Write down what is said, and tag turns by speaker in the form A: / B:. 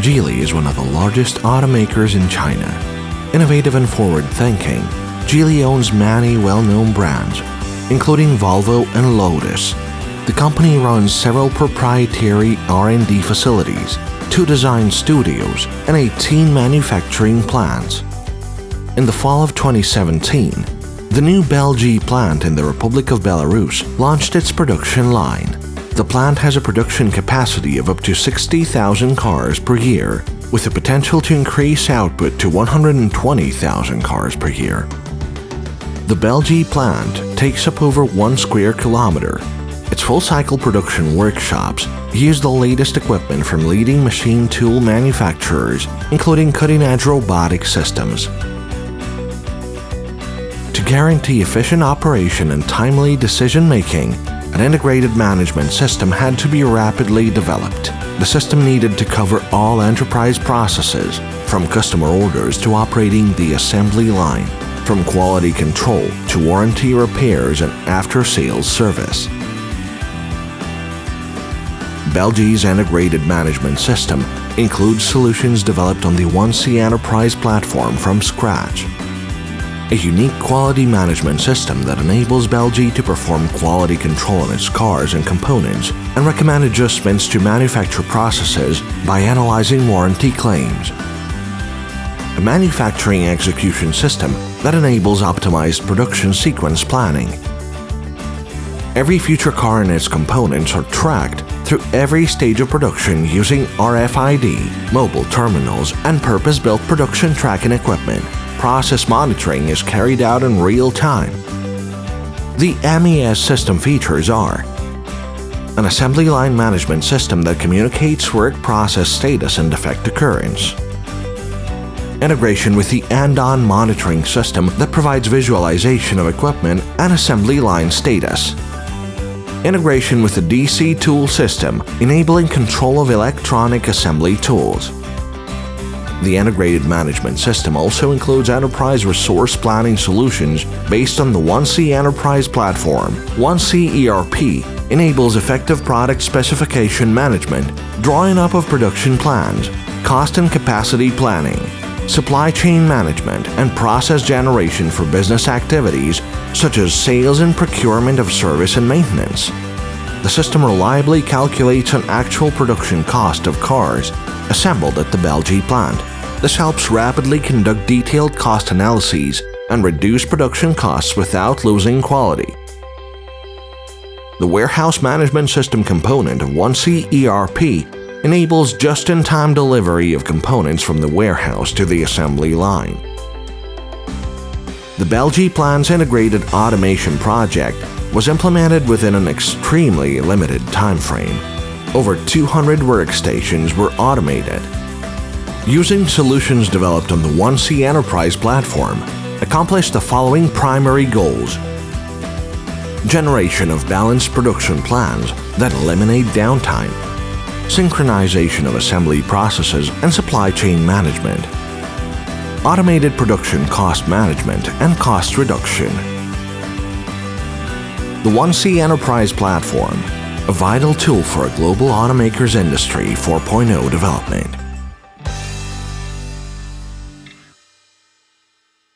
A: Geely is one of the largest automakers in China. Innovative and forward-thinking, Geely owns many well-known brands, including Volvo and Lotus. The company runs several proprietary R&D facilities, 2 design studios, and 18 manufacturing plants. In the fall of 2017, the new BelGee plant in the Republic of Belarus launched its production line. The plant has a production capacity of up to 60,000 cars per year, with the potential to increase output to 120,000 cars per year. The BelGee plant takes up over 1 square kilometer. Its full-cycle production workshops use the latest equipment from leading machine tool manufacturers, including cutting-edge robotic systems. To guarantee efficient operation and timely decision-making, an integrated management system had to be rapidly developed. The system needed to cover all enterprise processes, from customer orders to operating the assembly line, from quality control to warranty repairs and after-sales service. BelGee's integrated management system includes solutions developed on the 1C Enterprise platform from scratch. A unique quality management system that enables BelGee to perform quality control on its cars and components and recommend adjustments to manufacture processes by analyzing warranty claims. A manufacturing execution system that enables optimized production sequence planning. Every future car and its components are tracked through every stage of production using RFID, mobile terminals, and purpose-built production tracking equipment. Process monitoring is carried out in real time. The MES system features are an assembly line management system that communicates work process status and defect occurrence, integration with the end-on monitoring system that provides visualization of equipment and assembly line status, integration with the DC tool system, enabling control of electronic assembly tools. The integrated management system also includes enterprise resource planning solutions based on the 1C Enterprise platform. 1C ERP enables effective product specification management, drawing up of production plans, cost and capacity planning, supply chain management, and process generation for business activities such as sales and procurement of service and maintenance. The system reliably calculates an actual production cost of cars assembled at the BelGee plant. This helps rapidly conduct detailed cost analyses and reduce production costs without losing quality. The warehouse management system component of 1C ERP enables just-in-time delivery of components from the warehouse to the assembly line. The BelGee plant's integrated automation project was implemented within an extremely limited time frame. Over 200 workstations were automated. Using solutions developed on the 1C Enterprise platform, accomplished the following primary goals: generation of balanced production plans that eliminate downtime, synchronization of assembly processes and supply chain management, automated production cost management and cost reduction. The 1C Enterprise platform, a vital tool for a global automakers industry 4.0 development.